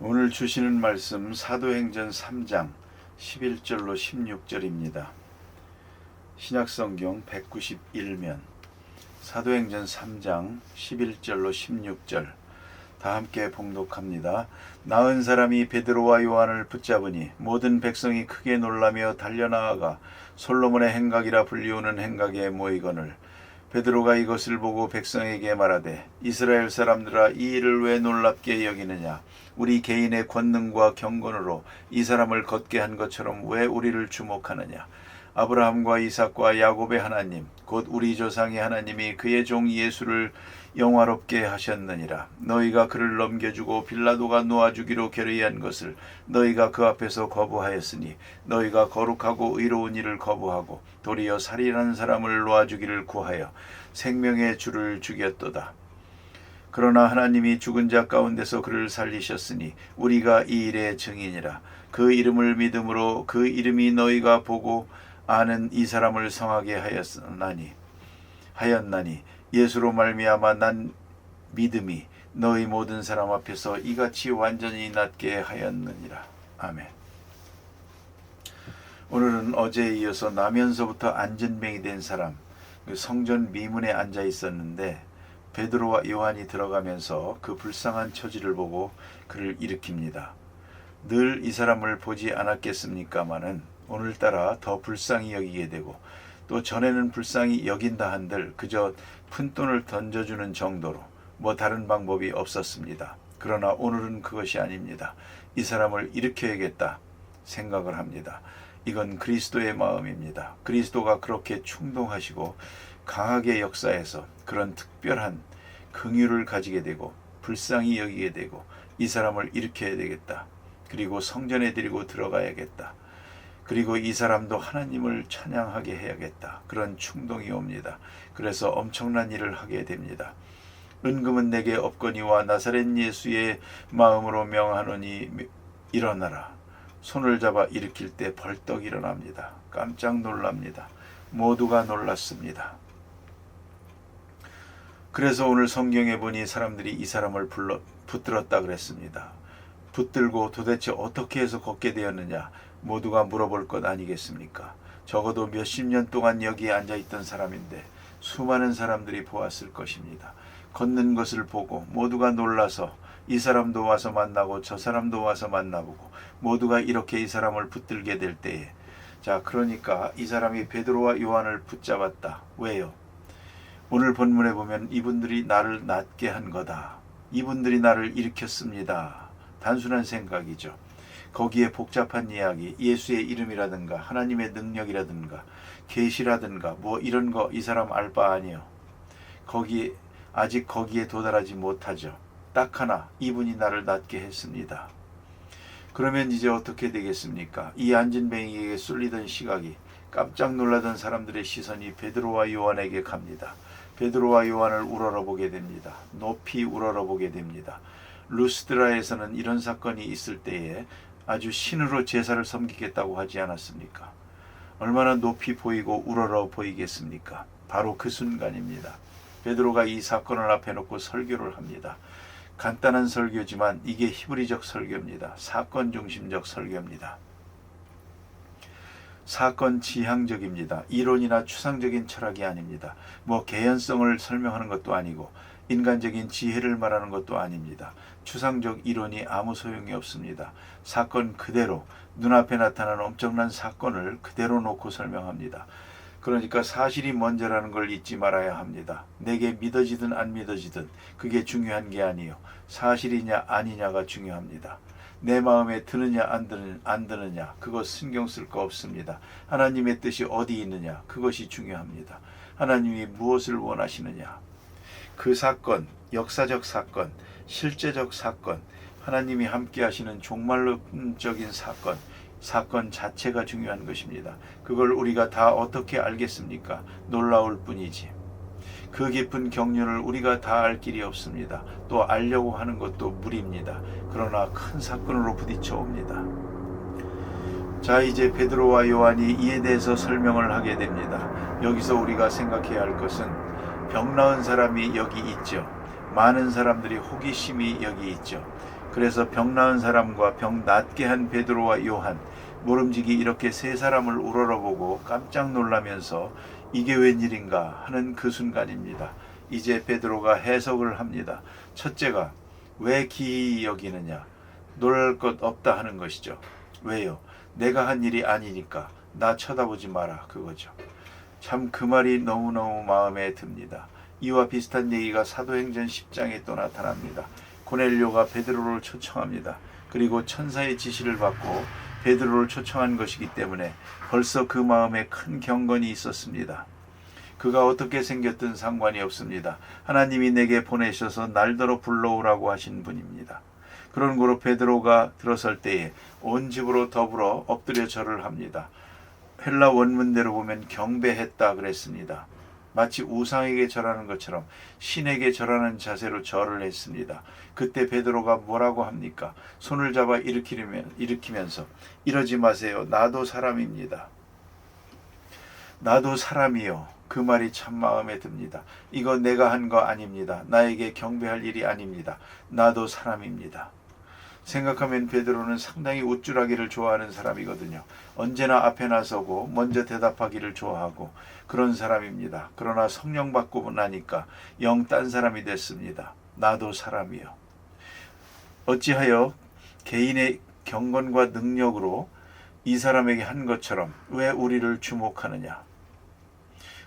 오늘 주시는 말씀 사도행전 3장 11절로 16절입니다. 신약성경 191면 사도행전 3장 11절로 16절 다 함께 봉독합니다. 나은 사람이 베드로와 요한을 붙잡으니 모든 백성이 크게 놀라며 달려나아가 솔로몬의 행각이라 불리우는 행각에 모이거늘 베드로가 이것을 보고 백성에게 말하되 이스라엘 사람들아 이 일을 왜 놀랍게 여기느냐 우리 개인의 권능과 경건으로 이 사람을 걷게 한 것처럼 왜 우리를 주목하느냐 아브라함과 이삭과 야곱의 하나님 곧 우리 조상의 하나님이 그의 종 예수를 영화롭게 하셨느니라. 너희가 그를 넘겨주고 빌라도가 놓아주기로 결의한 것을 너희가 그 앞에서 거부하였으니 너희가 거룩하고 의로운 일을 거부하고 도리어 살인한 사람을 놓아주기를 구하여 생명의 주를 죽였도다. 그러나 하나님이 죽은 자 가운데서 그를 살리셨으니 우리가 이 일의 증인이라. 그 이름을 믿음으로 그 이름이 너희가 보고 아는 이 사람을 성하게 하였나니 예수로 말미암아 난 믿음이 너희 모든 사람 앞에서 이같이 완전히 낫게 하였느니라. 아멘. 오늘은 어제에 이어서 나면서부터 안전뱅이 된 사람 성전 미문에 앉아 있었는데 베드로와 요한이 들어가면서 그 불쌍한 처지를 보고 그를 일으킵니다. 늘 이 사람을 보지 않았겠습니까마는 오늘따라 더 불쌍히 여기게 되고 또 전에는 불쌍히 여긴다 한들 그저 푼돈을 던져주는 정도로 뭐 다른 방법이 없었습니다. 그러나 오늘은 그것이 아닙니다. 이 사람을 일으켜야겠다 생각을 합니다. 이건 그리스도의 마음입니다. 그리스도가 그렇게 충동하시고 강하게 역사해서 그런 특별한 긍휼을 가지게 되고 불쌍히 여기게 되고 이 사람을 일으켜야 되겠다. 그리고 성전에 데리고 들어가야겠다. 그리고 이 사람도 하나님을 찬양하게 해야겠다. 그런 충동이 옵니다. 그래서 엄청난 일을 하게 됩니다. 은금은 내게 없거니와 나사렛 예수의 마음으로 명하노니 일어나라. 손을 잡아 일으킬 때 벌떡 일어납니다. 깜짝 놀랍니다. 모두가 놀랐습니다. 그래서 오늘 성경에 보니 사람들이 이 사람을 붙들었다 그랬습니다. 붙들고 도대체 어떻게 해서 걷게 되었느냐 모두가 물어볼 것 아니겠습니까? 적어도 몇십 년 동안 여기에 앉아있던 사람인데 수많은 사람들이 보았을 것입니다. 걷는 것을 보고 모두가 놀라서 이 사람도 와서 만나고 저 사람도 와서 만나보고 모두가 이렇게 이 사람을 붙들게 될 때에 그러니까 이 사람이 베드로와 요한을 붙잡았다. 왜요? 오늘 본문에 보면 이분들이 나를 낫게 한 거다. 이분들이 나를 일으켰습니다. 단순한 생각이죠. 거기에 복잡한 이야기, 예수의 이름이라든가 하나님의 능력이라든가 계시라든가 뭐 이런 거 이 사람 알 바 아니요. 아직 거기에 도달하지 못하죠. 딱 하나, 이분이 나를 낫게 했습니다. 그러면 이제 어떻게 되겠습니까? 이 안진뱅이에게 쏠리던 시각이 깜짝 놀라던 사람들의 시선이 베드로와 요한에게 갑니다. 베드로와 요한을 우러러보게 됩니다. 높이 우러러보게 됩니다. 루스드라에서는 이런 사건이 있을 때에 아주 신으로 제사를 섬기겠다고 하지 않았습니까? 얼마나 높이 보이고 우러러 보이겠습니까? 바로 그 순간입니다. 베드로가 이 사건을 앞에 놓고 설교를 합니다. 간단한 설교지만 이게 히브리적 설교입니다. 사건 중심적 설교입니다. 사건 지향적입니다. 이론이나 추상적인 철학이 아닙니다. 뭐 개연성을 설명하는 것도 아니고 인간적인 지혜를 말하는 것도 아닙니다. 추상적 이론이 아무 소용이 없습니다. 사건 그대로 눈앞에 나타나는 엄청난 사건을 그대로 놓고 설명합니다. 그러니까 사실이 먼저라는 걸 잊지 말아야 합니다. 내게 믿어지든 안 믿어지든 그게 중요한 게 아니에요. 사실이냐 아니냐가 중요합니다. 내 마음에 드느냐 안 드느냐 그거 신경 쓸 거 없습니다. 하나님의 뜻이 어디 있느냐 그것이 중요합니다. 하나님이 무엇을 원하시느냐 그 사건, 역사적 사건, 실제적 사건, 하나님이 함께 하시는 종말론적인 사건 자체가 중요한 것입니다. 그걸 우리가 다 어떻게 알겠습니까? 놀라울 뿐이지. 그 깊은 경륜을 우리가 다 알 길이 없습니다. 또 알려고 하는 것도 무리입니다. 그러나 큰 사건으로 부딪혀 옵니다. 이제 베드로와 요한이 이에 대해서 설명을 하게 됩니다. 여기서 우리가 생각해야 할 것은 병 나은 사람이 여기 있죠. 많은 사람들이 호기심이 여기 있죠. 그래서 병 나은 사람과 병 낫게 한 베드로와 요한, 모름지기 이렇게 세 사람을 우러러보고 깜짝 놀라면서 이게 웬일인가 하는 그 순간입니다. 이제 베드로가 해석을 합니다. 첫째가 왜 기이 여기느냐? 놀랄 것 없다 하는 것이죠. 왜요? 내가 한 일이 아니니까 나 쳐다보지 마라 그거죠. 참 그 말이 너무너무 마음에 듭니다. 이와 비슷한 얘기가 사도행전 10장에 또 나타납니다. 고넬료가 베드로를 초청합니다. 그리고 천사의 지시를 받고 베드로를 초청한 것이기 때문에 벌써 그 마음에 큰 경건이 있었습니다. 그가 어떻게 생겼든 상관이 없습니다. 하나님이 내게 보내셔서 날더러 불러오라고 하신 분입니다. 그런 거로 베드로가 들어설 때에 온 집으로 더불어 엎드려 절을 합니다. 헬라 원문대로 보면 경배했다 그랬습니다. 마치 우상에게 절하는 것처럼 신에게 절하는 자세로 절을 했습니다. 그때 베드로가 뭐라고 합니까? 손을 잡아 일으키면서 이러지 마세요. 나도 사람입니다. 나도 사람이요. 그 말이 참 마음에 듭니다. 이거 내가 한 거 아닙니다. 나에게 경배할 일이 아닙니다. 나도 사람입니다. 생각하면 베드로는 상당히 우쭐하기를 좋아하는 사람이거든요. 언제나 앞에 나서고 먼저 대답하기를 좋아하고 그런 사람입니다. 그러나 성령 받고 나니까 영 딴 사람이 됐습니다. 나도 사람이요. 어찌하여 개인의 경건과 능력으로 이 사람에게 한 것처럼 왜 우리를 주목하느냐?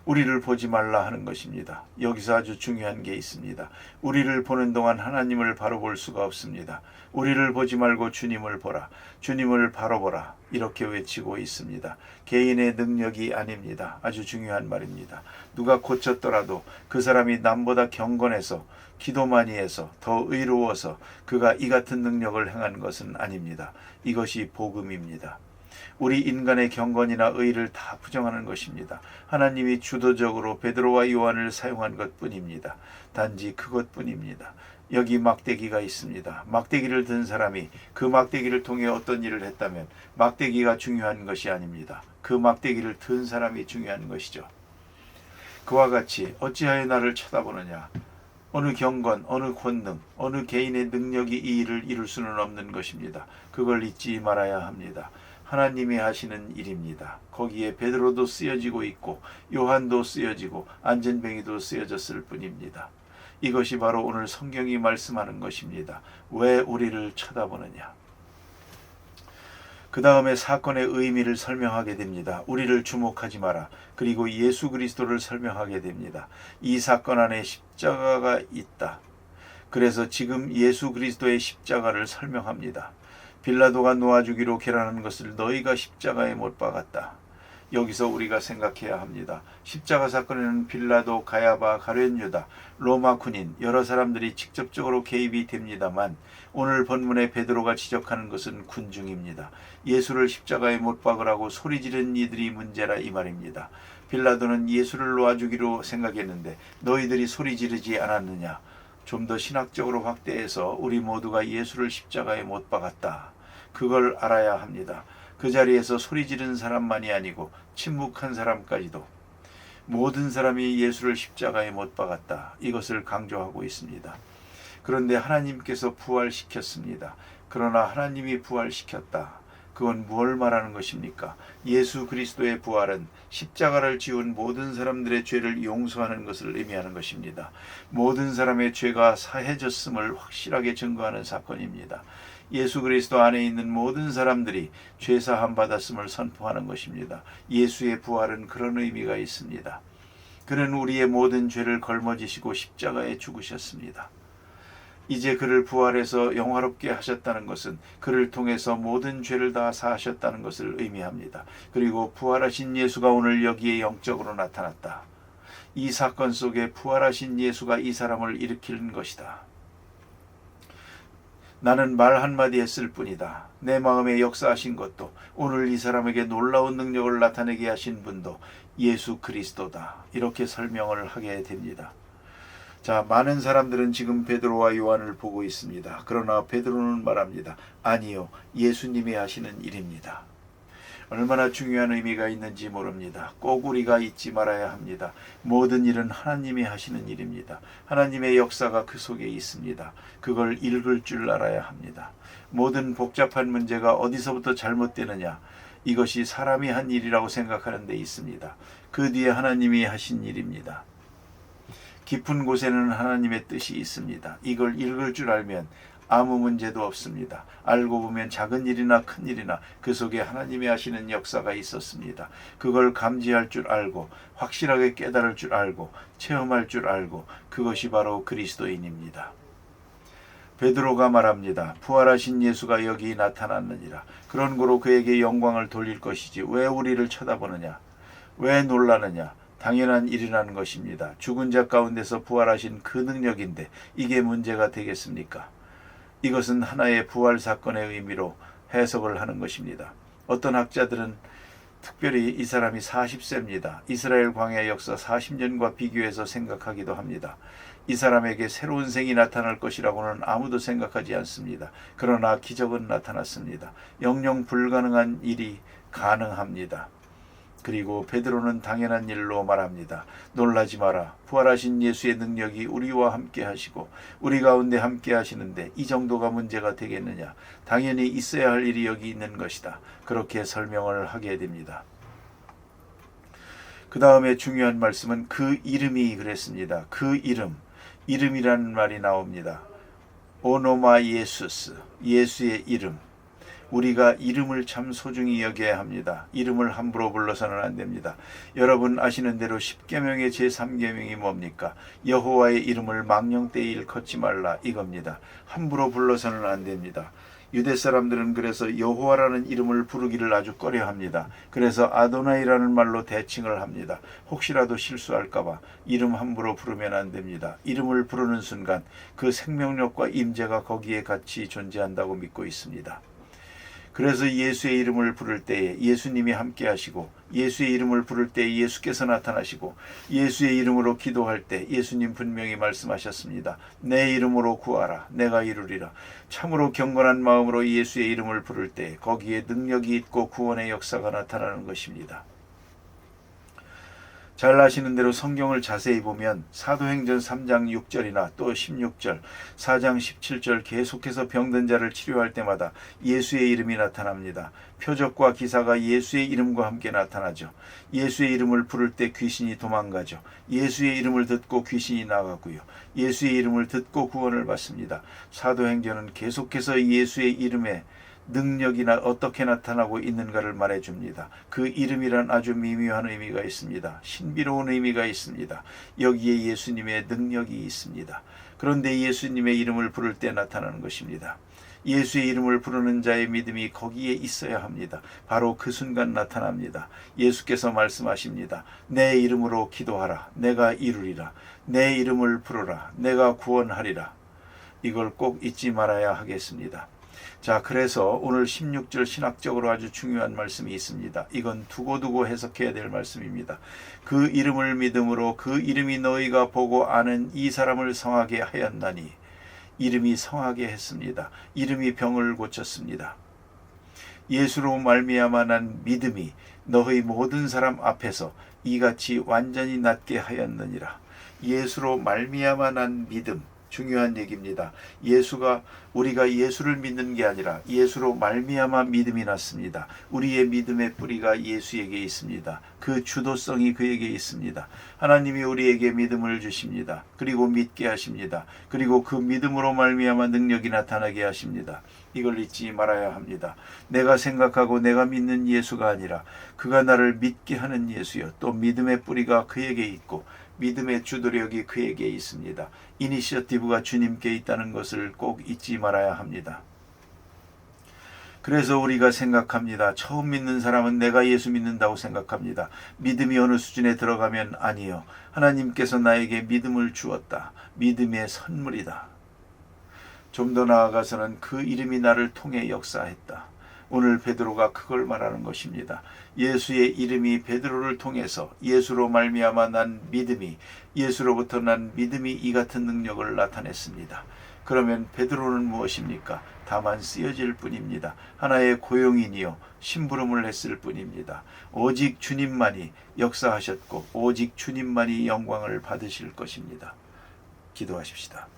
우리를 보지 말라 하는 것입니다. 여기서 아주 중요한 게 있습니다. 우리를 보는 동안 하나님을 바로 볼 수가 없습니다. 우리를 보지 말고 주님을 보라. 주님을 바로 보라. 이렇게 외치고 있습니다. 개인의 능력이 아닙니다. 아주 중요한 말입니다. 누가 고쳤더라도 그 사람이 남보다 경건해서 기도 많이 해서 더 의로워서 그가 이 같은 능력을 행한 것은 아닙니다. 이것이 복음입니다. 우리 인간의 경건이나 의를 다 부정하는 것입니다. 하나님이 주도적으로 베드로와 요한을 사용한 것뿐입니다. 단지 그것뿐입니다. 여기 막대기가 있습니다. 막대기를 든 사람이 그 막대기를 통해 어떤 일을 했다면 막대기가 중요한 것이 아닙니다. 그 막대기를 든 사람이 중요한 것이죠. 그와 같이 어찌하여 나를 쳐다보느냐? 어느 경건, 어느 권능, 어느 개인의 능력이 이 일을 이룰 수는 없는 것입니다. 그걸 잊지 말아야 합니다. 하나님이 하시는 일입니다. 거기에 베드로도 쓰여지고 있고 요한도 쓰여지고 안전뱅이도 쓰여졌을 뿐입니다. 이것이 바로 오늘 성경이 말씀하는 것입니다. 왜 우리를 쳐다보느냐? 그 다음에 사건의 의미를 설명하게 됩니다. 우리를 주목하지 마라. 그리고 예수 그리스도를 설명하게 됩니다. 이 사건 안에 십자가가 있다. 그래서 지금 예수 그리스도의 십자가를 설명합니다. 빌라도가 놓아주기로 결단한 것을 너희가 십자가에 못 박았다. 여기서 우리가 생각해야 합니다. 십자가 사건에는 빌라도, 가야바, 가룟유다, 로마 군인 여러 사람들이 직접적으로 개입이 됩니다만 오늘 본문의 베드로가 지적하는 것은 군중입니다. 예수를 십자가에 못 박으라고 소리 지른 이들이 문제라 이 말입니다. 빌라도는 예수를 놓아주기로 생각했는데 너희들이 소리 지르지 않았느냐? 좀 더 신학적으로 확대해서 우리 모두가 예수를 십자가에 못 박았다. 그걸 알아야 합니다. 그 자리에서 소리 지른 사람만이 아니고 침묵한 사람까지도 모든 사람이 예수를 십자가에 못 박았다. 이것을 강조하고 있습니다. 그런데 하나님께서 부활시켰습니다. 그러나 하나님이 부활시켰다. 그건 뭘 말하는 것입니까? 예수 그리스도의 부활은 십자가를 지운 모든 사람들의 죄를 용서하는 것을 의미하는 것입니다. 모든 사람의 죄가 사해졌음을 확실하게 증거하는 사건입니다. 예수 그리스도 안에 있는 모든 사람들이 죄사함 받았음을 선포하는 것입니다. 예수의 부활은 그런 의미가 있습니다. 그는 우리의 모든 죄를 걸머지시고 십자가에 죽으셨습니다. 이제 그를 부활해서 영화롭게 하셨다는 것은 그를 통해서 모든 죄를 다 사하셨다는 것을 의미합니다. 그리고 부활하신 예수가 오늘 여기에 영적으로 나타났다. 이 사건 속에 부활하신 예수가 이 사람을 일으키는 것이다. 나는 말 한마디 했을 뿐이다. 내 마음에 역사하신 것도 오늘 이 사람에게 놀라운 능력을 나타내게 하신 분도 예수 그리스도다. 이렇게 설명을 하게 됩니다. 자, 많은 사람들은 지금 베드로와 요한을 보고 있습니다. 그러나 베드로는 말합니다. 아니요, 예수님이 하시는 일입니다. 얼마나 중요한 의미가 있는지 모릅니다. 꼭 우리가 잊지 말아야 합니다. 모든 일은 하나님이 하시는 일입니다. 하나님의 역사가 그 속에 있습니다. 그걸 읽을 줄 알아야 합니다. 모든 복잡한 문제가 어디서부터 잘못되느냐, 이것이 사람이 한 일이라고 생각하는 데 있습니다. 그 뒤에 하나님이 하신 일입니다. 깊은 곳에는 하나님의 뜻이 있습니다. 이걸 읽을 줄 알면 아무 문제도 없습니다. 알고 보면 작은 일이나 큰 일이나 그 속에 하나님이 하시는 역사가 있었습니다. 그걸 감지할 줄 알고 확실하게 깨달을 줄 알고 체험할 줄 알고, 그것이 바로 그리스도인입니다. 베드로가 말합니다. 부활하신 예수가 여기 나타났느니라. 그런 고로 그에게 영광을 돌릴 것이지 왜 우리를 쳐다보느냐, 왜 놀라느냐. 당연한 일이라는 것입니다. 죽은 자 가운데서 부활하신 그 능력인데 이게 문제가 되겠습니까? 이것은 하나의 부활 사건의 의미로 해석을 하는 것입니다. 어떤 학자들은 특별히 이 사람이 40세입니다. 이스라엘 광야 역사 40년과 비교해서 생각하기도 합니다. 이 사람에게 새로운 생이 나타날 것이라고는 아무도 생각하지 않습니다. 그러나 기적은 나타났습니다. 영영 불가능한 일이 가능합니다. 그리고 베드로는 당연한 일로 말합니다. 놀라지 마라. 부활하신 예수의 능력이 우리와 함께 하시고 우리 가운데 함께 하시는데 이 정도가 문제가 되겠느냐. 당연히 있어야 할 일이 여기 있는 것이다. 그렇게 설명을 하게 됩니다. 그 다음에 중요한 말씀은 그 이름이 그랬습니다. 그 이름이라는 말이 나옵니다. 오노마 예수스, 예수의 이름. 우리가 이름을 참 소중히 여겨야 합니다. 이름을 함부로 불러서는 안 됩니다. 여러분 아시는 대로 십계명의 제3계명이 뭡니까? 여호와의 이름을 망령되이 일컫지 말라, 이겁니다. 함부로 불러서는 안 됩니다. 유대 사람들은 그래서 여호와라는 이름을 부르기를 아주 꺼려합니다. 그래서 아도나이라는 말로 대칭을 합니다. 혹시라도 실수할까봐 이름 함부로 부르면 안 됩니다. 이름을 부르는 순간 그 생명력과 임재가 거기에 같이 존재한다고 믿고 있습니다. 그래서 예수의 이름을 부를 때에 예수님이 함께 하시고, 예수의 이름을 부를 때에 예수께서 나타나시고, 예수의 이름으로 기도할 때 예수님 분명히 말씀하셨습니다. 내 이름으로 구하라, 내가 이루리라. 참으로 경건한 마음으로 예수의 이름을 부를 때 거기에 능력이 있고 구원의 역사가 나타나는 것입니다. 잘 아시는 대로 성경을 자세히 보면 사도행전 3장 6절이나 또 16절, 4장 17절 계속해서 병든 자를 치료할 때마다 예수의 이름이 나타납니다. 표적과 기사가 예수의 이름과 함께 나타나죠. 예수의 이름을 부를 때 귀신이 도망가죠. 예수의 이름을 듣고 귀신이 나가고요. 예수의 이름을 듣고 구원을 받습니다. 사도행전은 계속해서 예수의 이름에 능력이나 어떻게 나타나고 있는가를 말해줍니다. 그 이름이란 아주 미묘한 의미가 있습니다. 신비로운 의미가 있습니다. 여기에 예수님의 능력이 있습니다. 그런데 예수님의 이름을 부를 때 나타나는 것입니다. 예수의 이름을 부르는 자의 믿음이 거기에 있어야 합니다. 바로 그 순간 나타납니다. 예수께서 말씀하십니다. 내 이름으로 기도하라. 내가 이루리라. 내 이름을 부르라. 내가 구원하리라. 이걸 꼭 잊지 말아야 하겠습니다. 자, 그래서 오늘 16절 신학적으로 아주 중요한 말씀이 있습니다. 이건 두고두고 해석해야 될 말씀입니다. 그 이름을 믿음으로 그 이름이 너희가 보고 아는 이 사람을 성하게 하였나니, 이름이 성하게 했습니다. 이름이 병을 고쳤습니다. 예수로 말미암아 난 믿음이 너희 모든 사람 앞에서 이같이 완전히 낫게 하였느니라. 예수로 말미암아 난 믿음, 중요한 얘기입니다. 우리가 예수를 믿는 게 아니라 예수로 말미암아 믿음이 났습니다. 우리의 믿음의 뿌리가 예수에게 있습니다. 그 주도성이 그에게 있습니다. 하나님이 우리에게 믿음을 주십니다. 그리고 믿게 하십니다. 그리고 그 믿음으로 말미암아 능력이 나타나게 하십니다. 이걸 잊지 말아야 합니다. 내가 생각하고 내가 믿는 예수가 아니라 그가 나를 믿게 하는 예수여, 또 믿음의 뿌리가 그에게 있고 믿음의 주도력이 그에게 있습니다. 이니셔티브가 주님께 있다는 것을 꼭 잊지 말아야 합니다. 그래서 우리가 생각합니다. 처음 믿는 사람은 내가 예수 믿는다고 생각합니다. 믿음이 어느 수준에 들어가면 아니요, 하나님께서 나에게 믿음을 주었다. 믿음의 선물이다. 좀 더 나아가서는 그 이름이 나를 통해 역사했다. 오늘 베드로가 그걸 말하는 것입니다. 예수의 이름이 베드로를 통해서 예수로 말미암아 난 믿음이, 예수로부터 난 믿음이 이 같은 능력을 나타냈습니다. 그러면 베드로는 무엇입니까? 다만 쓰여질 뿐입니다. 하나의 고용인이요 심부름을 했을 뿐입니다. 오직 주님만이 역사하셨고 오직 주님만이 영광을 받으실 것입니다. 기도하십시다.